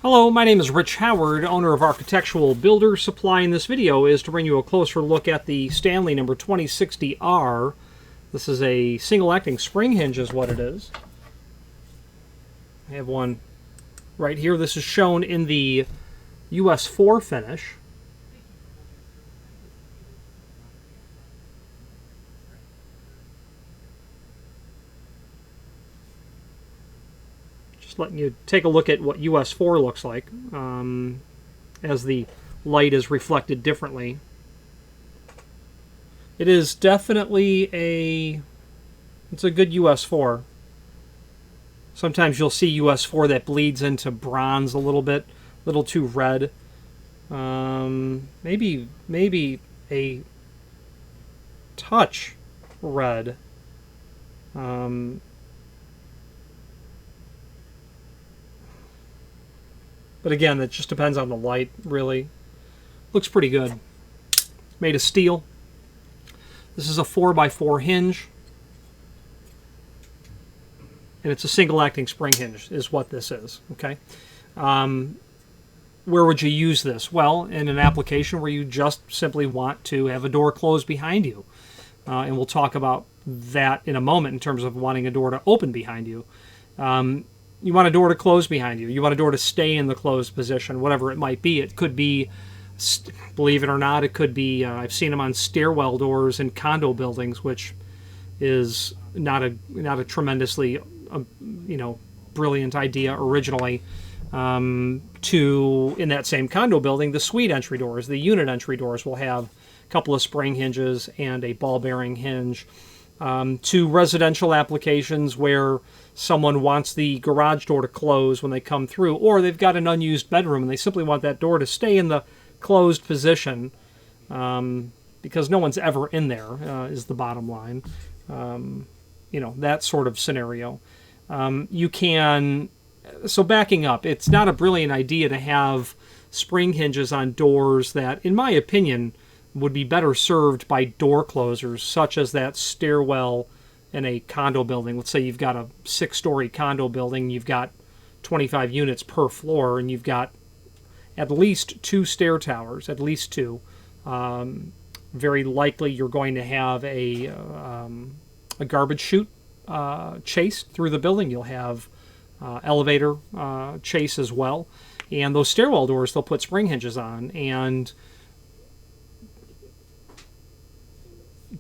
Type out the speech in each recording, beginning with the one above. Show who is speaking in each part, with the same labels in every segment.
Speaker 1: Hello, my name is Rich Howard, owner of Architectural Builder Supply, and this video is to bring you a closer look at the Stanley number 2060R. This is a single-acting spring hinge is what it is. I have one right here. This is shown in the US 4 finish. Letting you take a look at what US 4 looks like as the light is reflected differently. It is definitely it's a good US 4. Sometimes you'll see US 4 that bleeds into bronze a little bit, a little too red. Maybe a touch red. But again, it just depends on the light, really. Looks pretty good. Made of steel. This is a 4x4 hinge. And it's a single-acting spring hinge, is what this is. Okay. Where would you use this? Well, in an application where you just simply want to have a door closed behind you. And we'll talk about that in a moment in terms of wanting a door to open behind you. You want a door to close behind you. You want a door to stay in the closed position, whatever it might be. It could be, believe it or not, it could be, I've seen them on stairwell doors in condo buildings, which is not a tremendously, brilliant idea originally. In that same condo building, the suite entry doors, the unit entry doors will have a couple of spring hinges and a ball bearing hinge. To residential applications where someone wants the garage door to close when they come through, or they've got an unused bedroom and they simply want that door to stay in the closed position because no one's ever in there, is the bottom line. That sort of scenario. So backing up, it's not a brilliant idea to have spring hinges on doors that, in my opinion, would be better served by door closers, such as that stairwell in a condo building. Let's say you've got a 6-story condo building, you've got 25 units per floor, and you've got at least 2 stair towers, at least 2. Very likely you're going to have a garbage chute chase through the building. You'll have elevator chase as well. And those stairwell doors, they'll put spring hinges on, and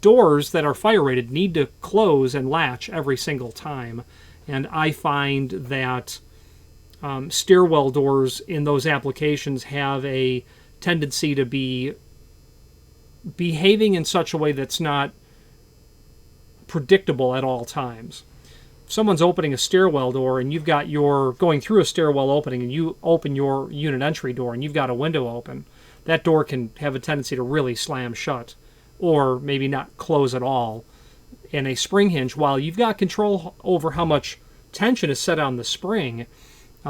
Speaker 1: doors that are fire rated need to close and latch every single time, and I find that stairwell doors in those applications have a tendency to be behaving in such a way that's not predictable at all times. If someone's opening a stairwell door and you've got going through a stairwell opening and you open your unit entry door and you've got a window open, that door can have a tendency to really slam shut, or maybe not close at all. In a spring hinge, while you've got control over how much tension is set on the spring,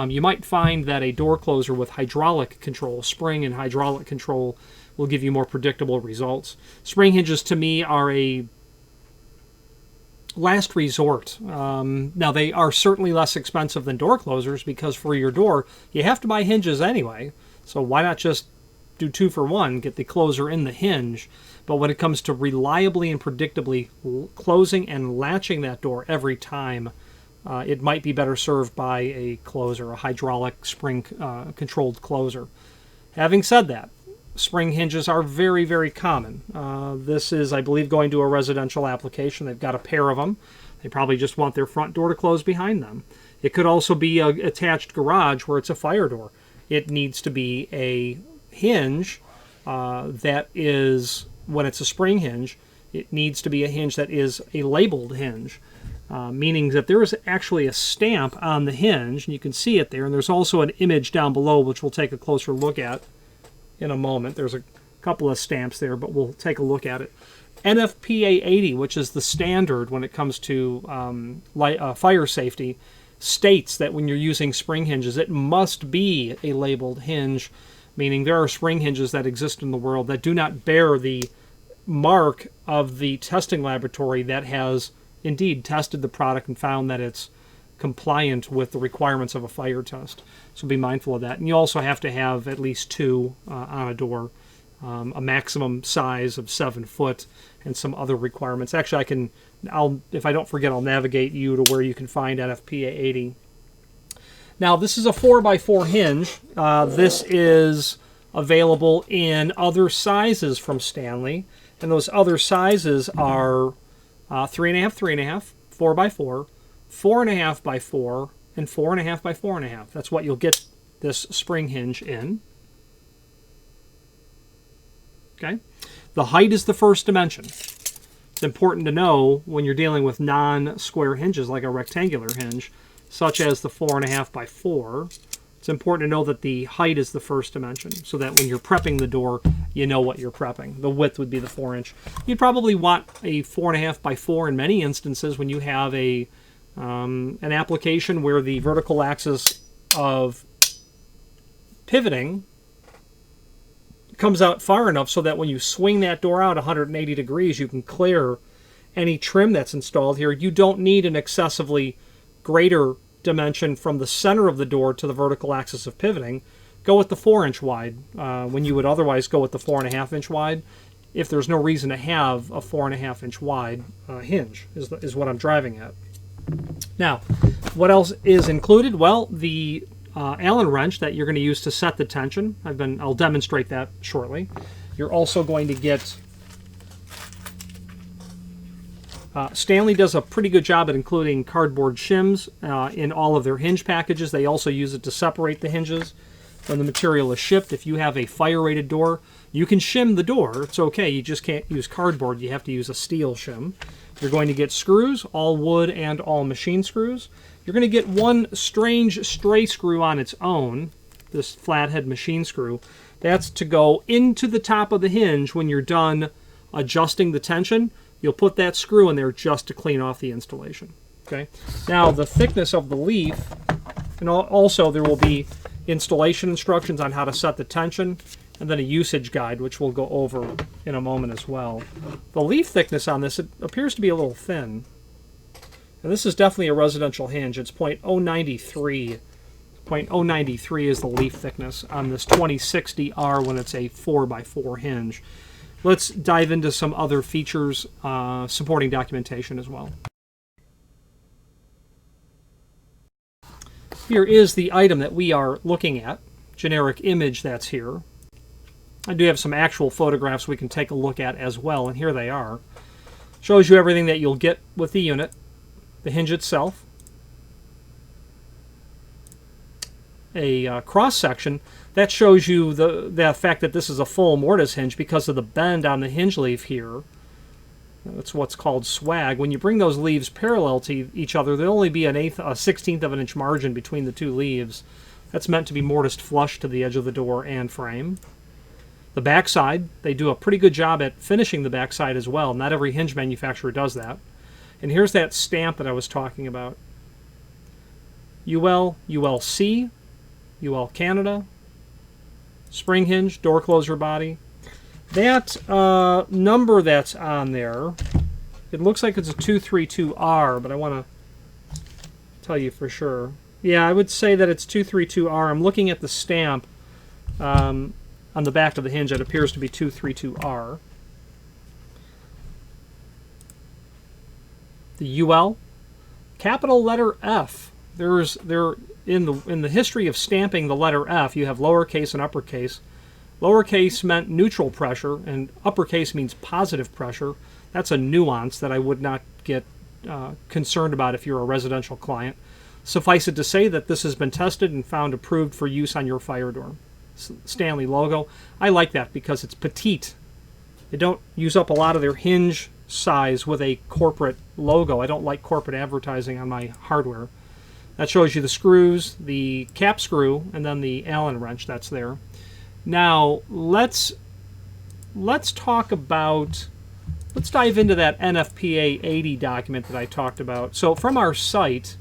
Speaker 1: you might find that a door closer with hydraulic control, spring and hydraulic control, will give you more predictable results. Spring hinges, to me, are a last resort. Now, they are certainly less expensive than door closers, because for your door, you have to buy hinges anyway. So why not just do 2 for 1, get the closer in the hinge? But when it comes to reliably and predictably closing and latching that door every time, it might be better served by a closer, a hydraulic spring controlled closer. Having said that, spring hinges are very, very common. This is, I believe, going to a residential application. They've got a pair of them. They probably just want their front door to close behind them. It could also be an attached garage where it's a fire door. It needs to be a hinge that is, when it's a spring hinge, it needs to be a hinge that is a labeled hinge, meaning that there is actually a stamp on the hinge, and you can see it there, and there's also an image down below, which we'll take a closer look at in a moment. There's a couple of stamps there, but we'll take a look at it. NFPA 80, which is the standard when it comes to fire safety, states that when you're using spring hinges, it must be a labeled hinge, meaning there are spring hinges that exist in the world that do not bear the mark of the testing laboratory that has indeed tested the product and found that it's compliant with the requirements of a fire test. So be mindful of that. And you also have to have at least 2 on a door, a maximum size of 7 foot, and some other requirements. Actually, if I don't forget, I'll navigate you to where you can find NFPA 80. Now, this is a 4x4 hinge. This is available in other sizes from Stanley, and those other sizes are 3.5 3.5, 4x4, 4.5x4, and 4.5x4.5. That's what you'll get this spring hinge in. Okay. The height is the first dimension. It's important to know when you're dealing with non-square hinges like a rectangular hinge, such as the 4.5x4. It's important to know that the height is the first dimension, so that when you're prepping the door, you know what you're prepping. The width would be the 4-inch. You'd probably want a 4.5x4 in many instances when you have an application where the vertical axis of pivoting comes out far enough so that when you swing that door out 180 degrees, you can clear any trim that's installed here. You don't need an excessively greater dimension from the center of the door to the vertical axis of pivoting. Go with the 4-inch wide when you would otherwise go with the 4.5-inch wide, if there's no reason to have a 4.5-inch wide hinge, is what I'm driving at. Now, what else is included? Well, the Allen wrench that you're going to use to set the tension. I'll demonstrate that shortly. You're also going to get... Stanley does a pretty good job at including cardboard shims in all of their hinge packages. They also use it to separate the hinges when the material is shipped. If you have a fire-rated door, you can shim the door. It's okay. You just can't use cardboard. You have to use a steel shim. You're going to get screws, all wood and all machine screws. You're going to get one strange stray screw on its own, this flathead machine screw. That's to go into the top of the hinge when you're done adjusting the tension. You'll put that screw in there just to clean off the installation. Okay. Now, the thickness of the leaf, and also there will be installation instructions on how to set the tension, and then a usage guide, which we'll go over in a moment as well. The leaf thickness on this, it appears to be a little thin. And this is definitely a residential hinge. It's 0.093. 0.093 is the leaf thickness on this 2060R when it's a 4x4 hinge. Let's dive into some other features, supporting documentation as well. Here is the item that we are looking at, generic image that's here. I do have some actual photographs we can take a look at as well, and here they are. Shows you everything that you'll get with the unit, the hinge itself, a cross-section that shows you the fact that this is a full mortise hinge because of the bend on the hinge leaf here. That's what's called swag. When you bring those leaves parallel to each other, there'll only be a 1/16 of an inch margin between the two leaves. That's meant to be mortised flush to the edge of the door and frame. The backside, they do a pretty good job at finishing the backside as well. Not every hinge manufacturer does that. And here's that stamp that I was talking about. UL, ULC, UL Canada, spring hinge, door closer body. That number that's on there, it looks like it's a 232R, but I want to tell you for sure. Yeah, I would say that it's 232R. I'm looking at the stamp on the back of the hinge. It appears to be 232R. The UL, capital letter F. In the history of stamping the letter F, you have lowercase and uppercase. Lowercase meant neutral pressure, and uppercase means positive pressure. That's a nuance that I would not get concerned about if you're a residential client. Suffice it to say that this has been tested and found approved for use on your fire door. Stanley logo. I like that because it's petite. They don't use up a lot of their hinge size with a corporate logo. I don't like corporate advertising on my hardware. That shows you the screws, the cap screw, and then the Allen wrench that's there. Now, let's dive into that NFPA 80 document that I talked about. So from our site,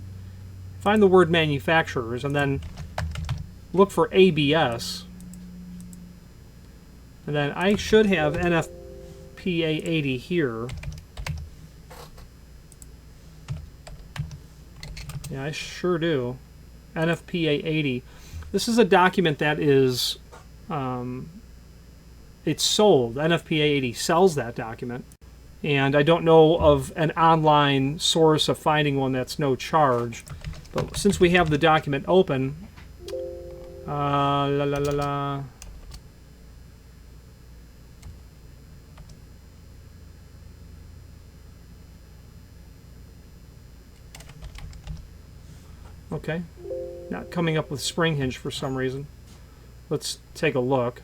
Speaker 1: find the word manufacturers and then look for ABS. And then I should have NFPA 80 here. Yeah, I sure do. NFPA 80. This is a document that is, it's sold. NFPA 80 sells that document. And I don't know of an online source of finding one that's no charge. But since we have the document open, la la la la. Okay, not coming up with spring hinge for some reason. Let's take a look.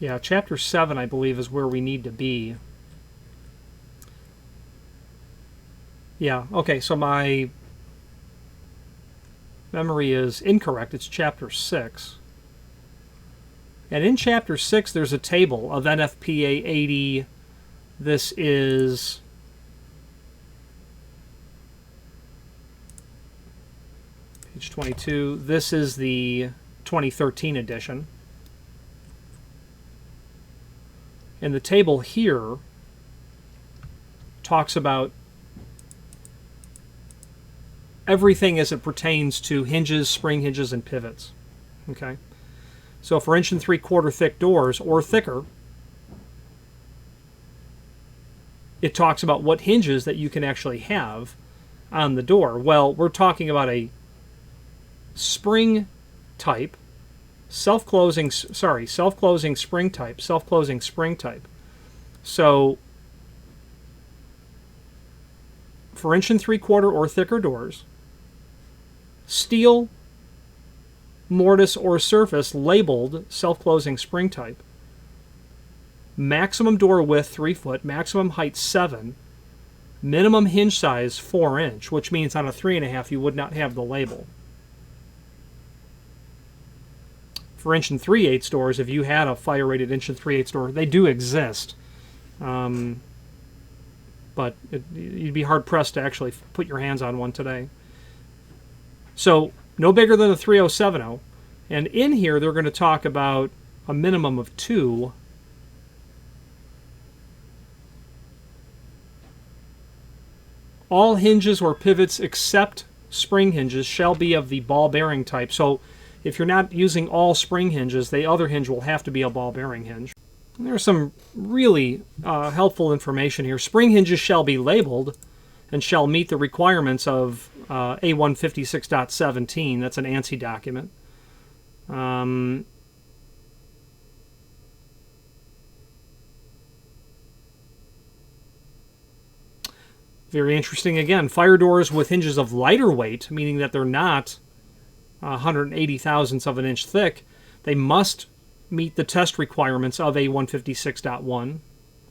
Speaker 1: Yeah, chapter 7, I believe, is where we need to be. Yeah, okay, so my memory is incorrect. It's chapter 6. And in chapter 6, there's a table of NFPA 80. This is page 22. This is the 2013 edition. And the table here talks about everything as it pertains to hinges, spring hinges, and pivots. Okay? So for 1 3/4 thick doors or thicker, it talks about what hinges that you can actually have on the door. Well, we're talking about a spring type, self-closing spring type. So for 1 3/4 or thicker doors, steel, mortise, or surface labeled self-closing spring type. Maximum door width 3 foot, maximum height 7, minimum hinge size 4 inch, which means on a 3.5 you would not have the label. For 1 3/8 doors, if you had a fire rated 1 3/8 door, they do exist. But you'd be hard pressed to actually put your hands on one today. So no bigger than a 3070, and in here they're going to talk about a minimum of 2. All hinges or pivots except spring hinges shall be of the ball bearing type. So if you're not using all spring hinges, the other hinge will have to be a ball bearing hinge. And there's some really helpful information here. Spring hinges shall be labeled and shall meet the requirements of A156.17. That's an ANSI document. Very interesting again. Fire doors with hinges of lighter weight, meaning that they're not 180 thousandths of an inch thick, they must meet the test requirements of A156.1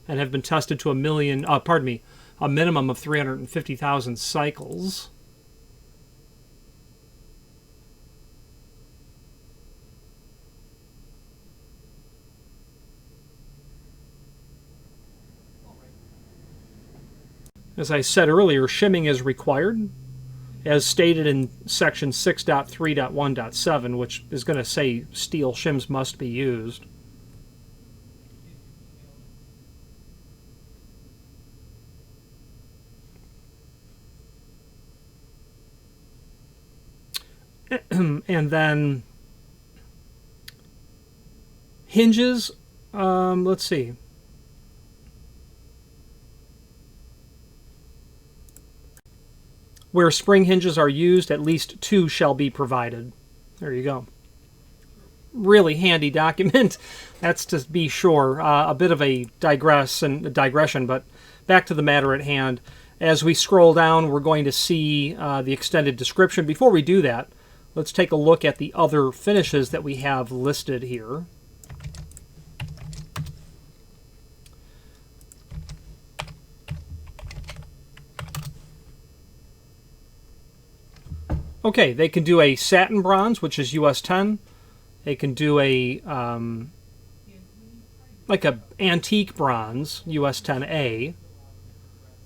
Speaker 1: and have been tested to a minimum of 350,000 cycles. As I said earlier, shimming is required, as stated in section 6.3.1.7, which is going to say steel shims must be used. And then hinges, let's see. Where spring hinges are used, at least 2 shall be provided. There you go. Really handy document. That's to be sure. A bit of a digression, but back to the matter at hand. As we scroll down, we're going to see the extended description. Before we do that, let's take a look at the other finishes that we have listed here. Okay, they can do a satin bronze, which is US 10. They can do a like a antique bronze, US 10A.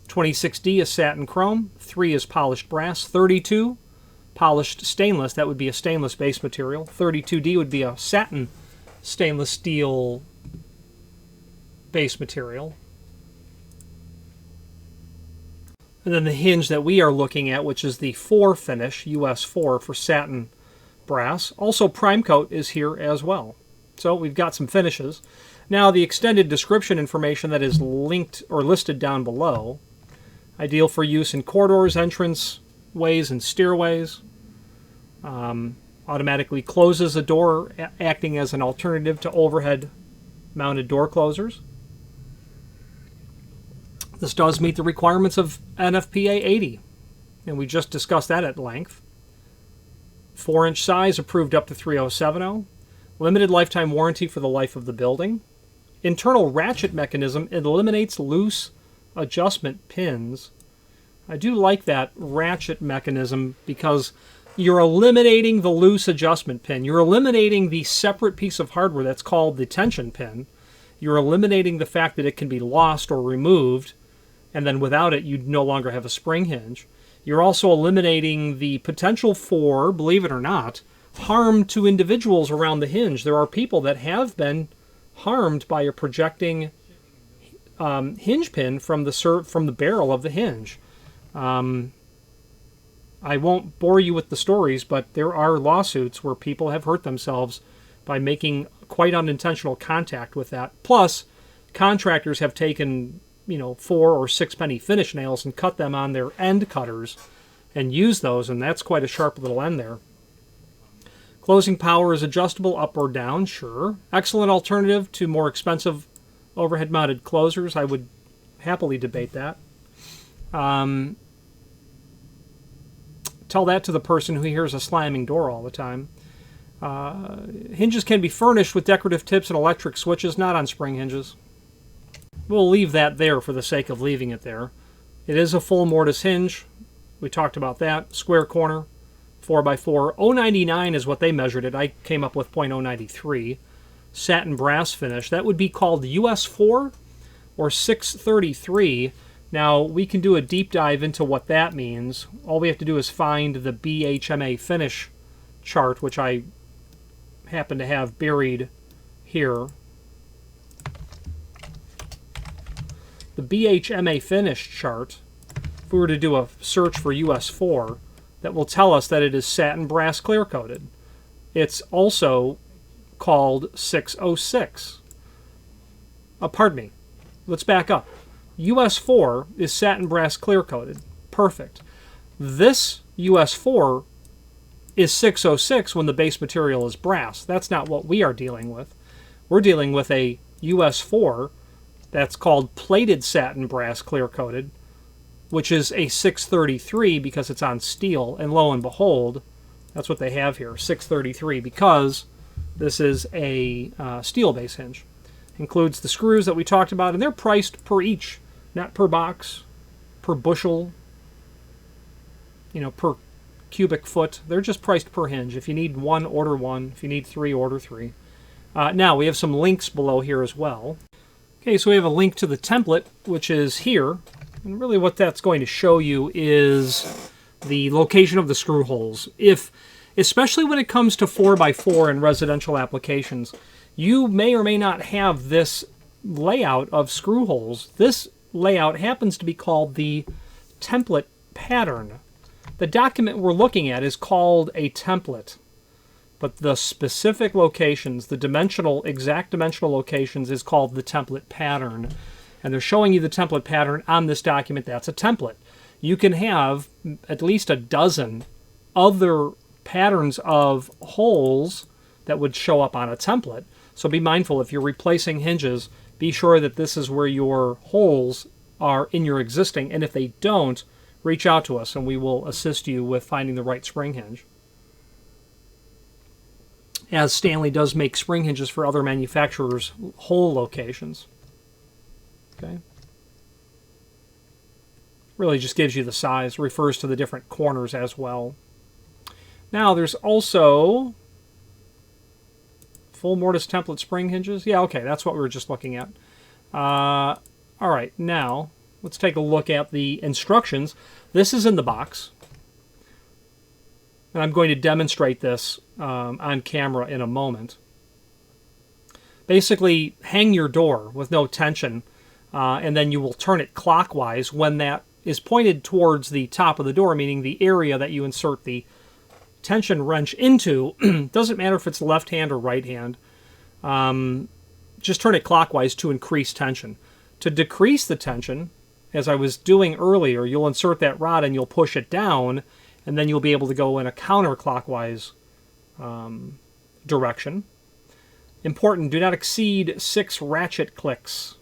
Speaker 1: 26D is satin chrome. 3 is polished brass. 32, polished stainless. That would be a stainless base material. 32D would be a satin stainless steel base material. And then the hinge that we are looking at, which is the 4 finish, US 4 for satin brass. Also, prime coat is here as well. So we've got some finishes. Now, the extended description information that is linked or listed down below. Ideal for use in corridors, entrance ways, and stairways. Automatically closes a door, acting as an alternative to overhead mounted door closers. This does meet the requirements of NFPA 80, and we just discussed that at length. 4-inch size, approved up to 3070. Limited lifetime warranty for the life of the building. Internal ratchet mechanism, it eliminates loose adjustment pins. I do like that ratchet mechanism because you're eliminating the loose adjustment pin. You're eliminating the separate piece of hardware that's called the tension pin. You're eliminating the fact that it can be lost or removed, and then without it, you'd no longer have a spring hinge. You're also eliminating the potential for, believe it or not, harm to individuals around the hinge. There are people that have been harmed by a projecting hinge pin from the barrel of the hinge. I won't bore you with the stories, but there are lawsuits where people have hurt themselves by making quite unintentional contact with that. Plus, contractors have taken 4 or 6 penny finish nails and cut them on their end cutters and use those, and that's quite a sharp little end there. Closing power is adjustable up or down, sure. Excellent alternative to more expensive overhead mounted closers. I would happily debate that. Tell that to the person who hears a slamming door all the time. Hinges can be furnished with decorative tips and electric switches, not on spring hinges. We'll leave that there for the sake of leaving it there. It is a full mortise hinge. We talked about that. Square corner, 4x4. 099 is what they measured it. I came up with .093. Satin brass finish. That would be called US 4 or 633. Now, we can do a deep dive into what that means. All we have to do is find the BHMA finish chart, which I happen to have buried here. The BHMA finish chart, if we were to do a search for US 4, that will tell us that it is satin brass clear coated. It's also called 606. Pardon me. Let's back up. US 4 is satin brass clear coated. Perfect. This US 4 is 606 when the base material is brass. That's not what we are dealing with. We're dealing with a US 4 that's called plated satin brass clear coated, which is a 633 because it's on steel, and lo and behold, that's what they have here, 633, because this is a steel base hinge. Includes the screws that we talked about, and they're priced per each, not per box, per bushel, per cubic foot. They're just priced per hinge. If you need 1, order 1. If you need 3, order 3. Now, we have some links below here as well. Okay, so we have a link to the template, which is here. And really what that's going to show you is the location of the screw holes. Especially when it comes to 4x4 in residential applications, you may or may not have this layout of screw holes. This layout happens to be called the template pattern. The document we're looking at is called a template, but the specific locations, the exact dimensional locations, is called the template pattern. And they're showing you the template pattern on this document. That's a template. You can have at least a dozen other patterns of holes that would show up on a template. So be mindful, if you're replacing hinges, be sure that this is where your holes are in your existing, and if they don't, reach out to us and we will assist you with finding the right spring hinge. As Stanley does make spring hinges for other manufacturers' hole locations. Okay. Really just gives you the size, refers to the different corners as well. Now there's also full mortise template spring hinges. Yeah, okay, that's what we were just looking at. All right, now let's take a look at the instructions. This is in the box, and I'm going to demonstrate this on camera in a moment. basically hang your door with no tension, and then you will turn it clockwise when that is pointed towards the top of the door, meaning the area that you insert the tension wrench into. Doesn't matter if it's left hand or right hand. Just turn it clockwise to increase tension. To decrease the tension, as I was doing earlier, you'll insert that rod and you'll push it down, and then you'll be able to go in a counterclockwise direction. Important, do not exceed 6 ratchet clicks.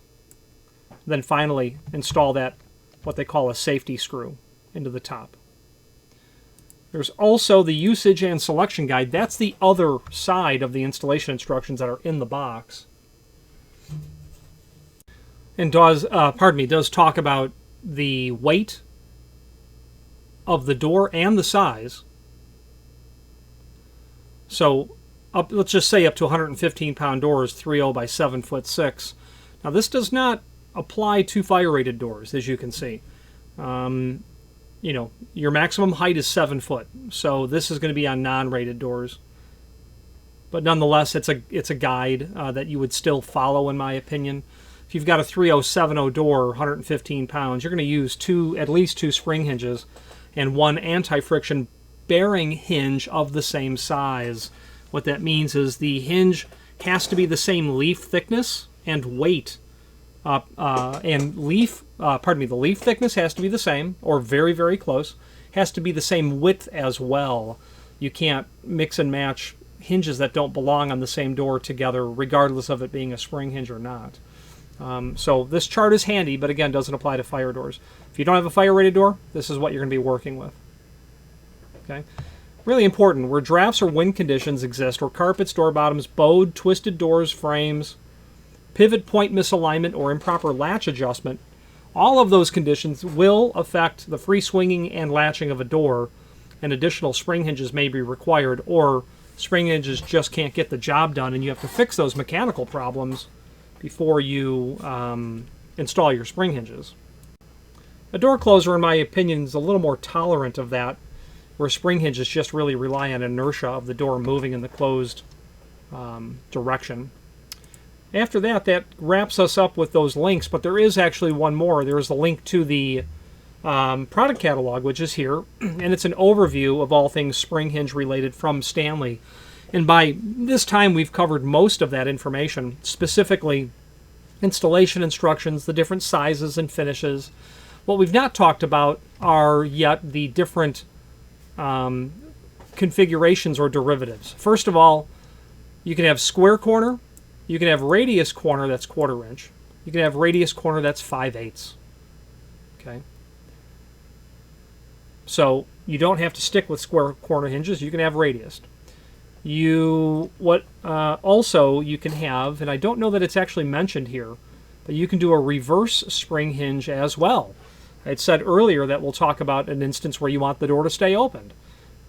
Speaker 1: Then finally, install that, what they call a safety screw, into the top. There's also the usage and selection guide. That's the other side of the installation instructions that are in the box. And does talk about the weight of the door and the size. So let's just say up to 115-pound doors, 3.0 by 7'6". Now this does not apply to fire-rated doors, as you can see. You know, your maximum height is 7 foot, so this is going to be on non-rated doors. But nonetheless, it's a guide that you would still follow, in my opinion. If you've got a 3070 door, 115 pounds, you're going to use at least two spring hinges and one anti-friction bearing hinge of the same size. What that means is the hinge has to be the same leaf thickness and weight. The leaf thickness has to be the same, or very, very close. Has to be the same width as well. You can't mix and match hinges that don't belong on the same door together, regardless of it being a spring hinge or not. So this chart is handy, but again, doesn't apply to fire doors. If you don't have a fire-rated door, this is what you're going to be working with. Okay, really important, where drafts or wind conditions exist, or carpets, door bottoms, bowed, twisted doors, frames, pivot point misalignment, or improper latch adjustment, all of those conditions will affect the free swinging and latching of a door, and additional spring hinges may be required, or spring hinges just can't get the job done, and you have to fix those mechanical problems before you install your spring hinges. A door closer, in my opinion, is a little more tolerant of that, where spring hinges just really rely on inertia of the door moving in the closed direction. After that, that wraps us up with those links, but there is actually one more. There is a link to the product catalog, which is here, and it's an overview of all things spring hinge related from Stanley. And by this time, we've covered most of that information, specifically installation instructions, the different sizes and finishes. What we've not talked about are yet the different configurations or derivatives. First of all, you can have square corner, you can have radius corner that's 1/4 inch, you can have radius corner that's 5/8. Okay. So you don't have to stick with square corner hinges, you can have radius. Also you can have, and I don't know that it's actually mentioned here, but you can do a reverse spring hinge as well. I said earlier that we'll talk about an instance where you want the door to stay opened.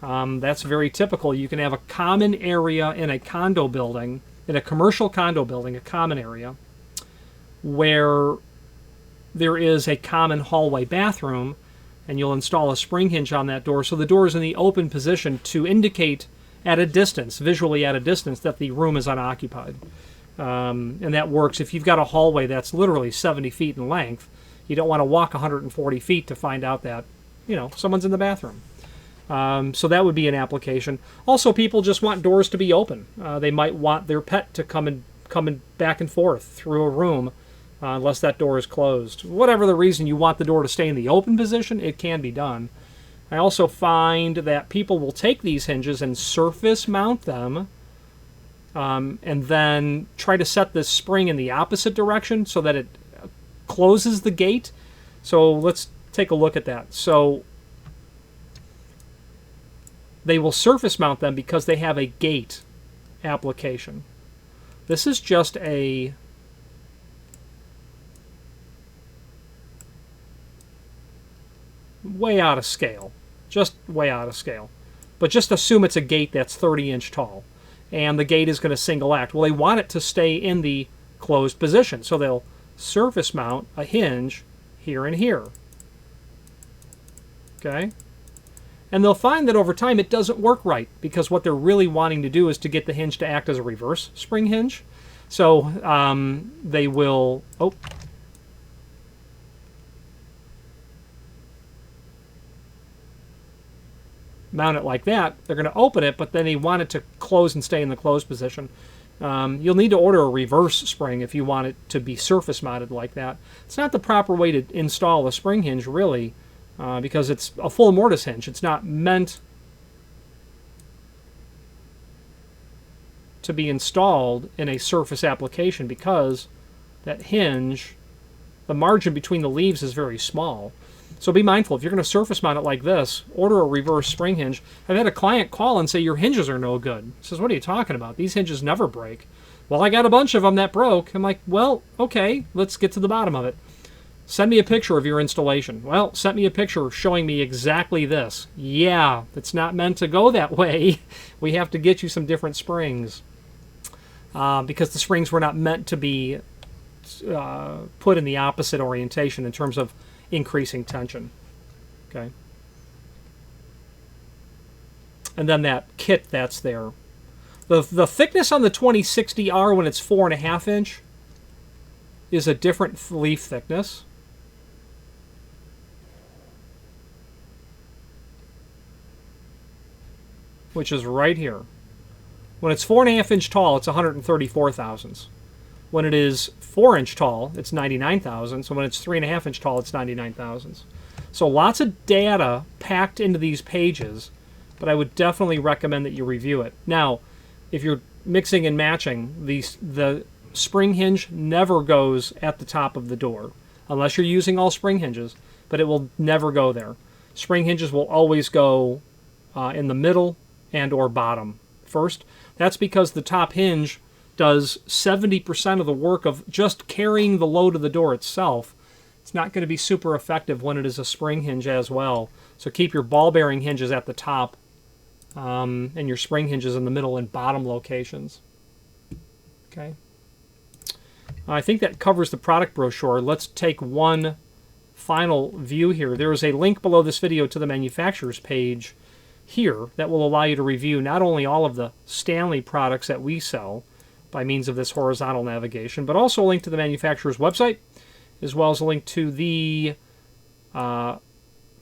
Speaker 1: That's very typical. You can have a common area in a condo building, in a commercial condo building, a common area, where there is a common hallway bathroom, and you'll install a spring hinge on that door so the door is in the open position to indicate at a distance, visually at a distance, that the room is unoccupied. And that works if you've got a hallway that's literally 70 feet in length. You don't want to walk 140 feet to find out that, you know, someone's in the bathroom. So that would be an application. Also, people just want doors to be open. They might want their pet to come in back and forth through a room unless that door is closed. Whatever the reason you want the door to stay in the open position, it can be done. I also find that people will take these hinges and surface mount them and then try to set this spring in the opposite direction so that it closes the gate. So let's take a look at that. So they will surface mount them because they have a gate application. This is just a way out of scale. Just way out of scale. But just assume it's a gate that's 30 inch tall. And the gate is going to single act. Well, they want it to stay in the closed position. So they'll surface mount a hinge here and here. Okay? And they'll find that over time it doesn't work right, because what they're really wanting to do is to get the hinge to act as a reverse spring hinge. So they will, mount it like that. They're going to open it, but then they want it to close and stay in the closed position. You'll need to order a reverse spring if you want it to be surface mounted like that. It's not the proper way to install a spring hinge, really, because it's a full mortise hinge. It's not meant to be installed in a surface application because that hinge, the margin between the leaves is very small. So be mindful, if you're going to surface mount it like this, order a reverse spring hinge. I've had a client call and say, your hinges are no good. He says, what are you talking about? These hinges never break. Well, I got a bunch of them that broke. I'm like, well, okay, let's get to the bottom of it. Send me a picture of your installation. Well, sent me a picture showing me exactly this. Yeah, it's not meant to go that way. We have to get you some different springs because the springs were not meant to be put in the opposite orientation in terms of increasing tension. Okay. And then that kit that's there. The thickness on the 2060R when it's 4.5 inch is a different leaf thickness. Which is right here. When it's 4.5 inch tall, it's 134 thousandths. When it is 4 inch tall, it's 99 thousandths. So when it's 3.5 inch tall, it's 99 thousandths. So lots of data packed into these pages, but I would definitely recommend that you review it. Now, if you're mixing and matching, the spring hinge never goes at the top of the door, unless you're using all spring hinges, but it will never go there. Spring hinges will always go in the middle and or bottom first. That's because the top hinge does 70% of the work of just carrying the load of the door itself. It's not going to be super effective when it is a spring hinge as well. So keep your ball bearing hinges at the top and your spring hinges in the middle and bottom locations. Okay. I think that covers the product brochure. Let's take one final view here. There is a link below this video to the manufacturer's page here that will allow you to review not only all of the Stanley products that we sell by means of this horizontal navigation, but also a link to the manufacturer's website, as well as a link to the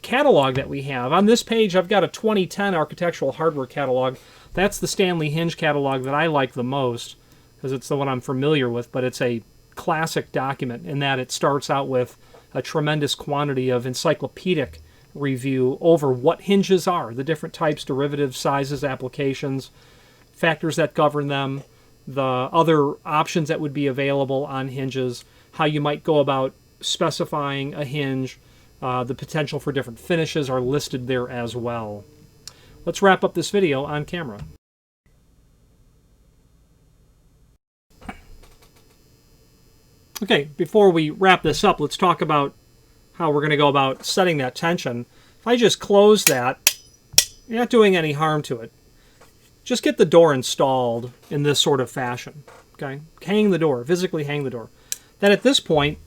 Speaker 1: catalog that we have. On this page, I've got a 2010 architectural hardware catalog. That's the Stanley Hinge catalog that I like the most, because it's the one I'm familiar with, but it's a classic document in that it starts out with a tremendous quantity of encyclopedic review over what hinges are, the different types, derivatives, sizes, applications, factors that govern them, the other options that would be available on hinges, how you might go about specifying a hinge, the potential for different finishes are listed there as well. Let's wrap up this video on camera. Okay, before we wrap this up, let's talk about how we're going to go about setting that tension. If I just close that, you're not doing any harm to it. Just get the door installed in this sort of fashion. Okay, hang the door, physically hang the door. Then at this point,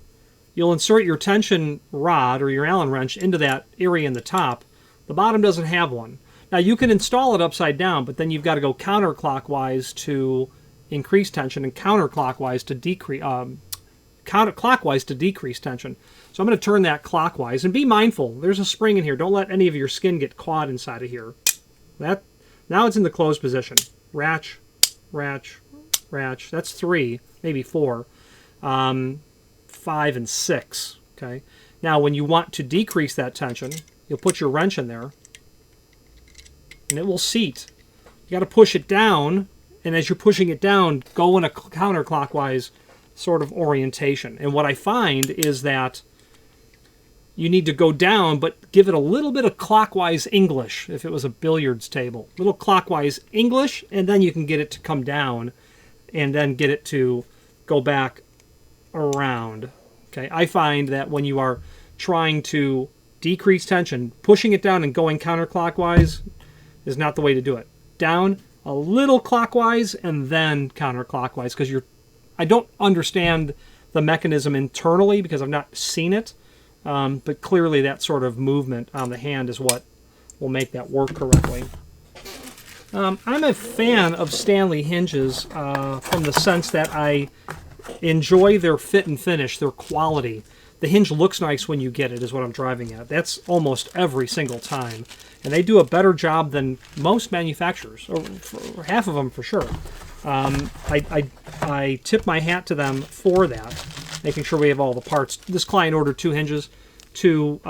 Speaker 1: you'll insert your tension rod or your Allen wrench into that area in the top. The bottom doesn't have one. Now you can install it upside down, but then you've got to go counterclockwise to increase tension and counterclockwise to decrease tension. So I'm going to turn that clockwise, and be mindful. There's a spring in here. Don't let any of your skin get caught inside of here. Now it's in the closed position. Ratch, ratch, ratch. That's 3, maybe 4, 5, and 6. Okay. Now when you want to decrease that tension, you'll put your wrench in there, and it will seat. You got to push it down, and as you're pushing it down, go in a counterclockwise sort of orientation. And what I find is that you need to go down, but give it a little bit of clockwise English, if it was a billiards table. A little clockwise English, and then you can get it to come down, and then get it to go back around. Okay, I find that when you are trying to decrease tension, pushing it down and going counterclockwise is not the way to do it. Down, a little clockwise, and then counterclockwise, because I don't understand the mechanism internally because I've not seen it, but clearly that sort of movement on the hand is what will make that work correctly. I'm a fan of Stanley hinges from the sense that I enjoy their fit and finish, their quality. The hinge looks nice when you get it, is what I'm driving at. That's almost every single time. And they do a better job than most manufacturers, or half of them for sure. I tip my hat to them for that, making sure we have all the parts. This client ordered 2 hinges, 2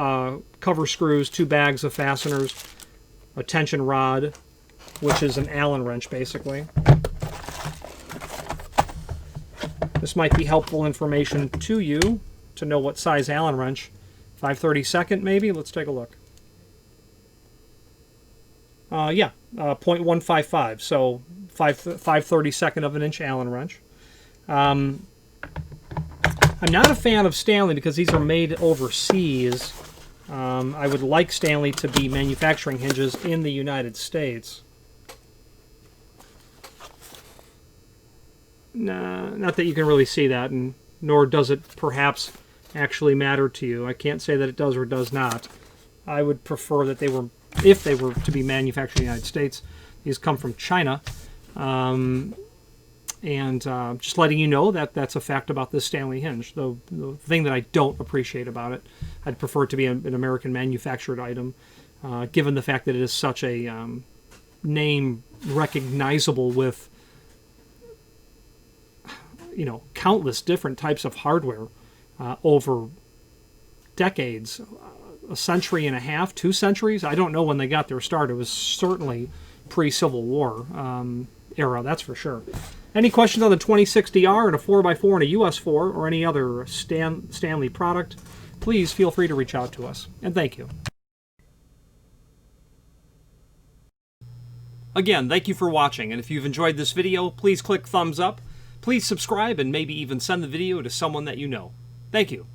Speaker 1: cover screws, 2 bags of fasteners, a tension rod, which is an Allen wrench basically. This might be helpful information to you to know what size Allen wrench. 5/32 maybe? Let's take a look. Yeah, 0.155, so 5/32 of an inch Allen wrench. I'm not a fan of Stanley because these are made overseas. I would like Stanley to be manufacturing hinges in the United States. Nah, not that you can really see that, and nor does it perhaps actually matter to you. I can't say that it does or does not. I would prefer that they were, if they were to be manufactured in the United States, these come from China. Just letting you know that that's a fact about this Stanley hinge. The thing that I don't appreciate about it, I'd prefer it to be an American manufactured item, given the fact that it is such a name recognizable with, countless different types of hardware over decades, a century and a half, 2 centuries. I don't know when they got their start. It was certainly pre-Civil War era, that's for sure. Any questions on the 2060R and a 4x4 and a US4 or any other Stanley product, please feel free to reach out to us. And thank you. Again, thank you for watching, and if you've enjoyed this video, please click thumbs up. Please subscribe and maybe even send the video to someone that you know. Thank you.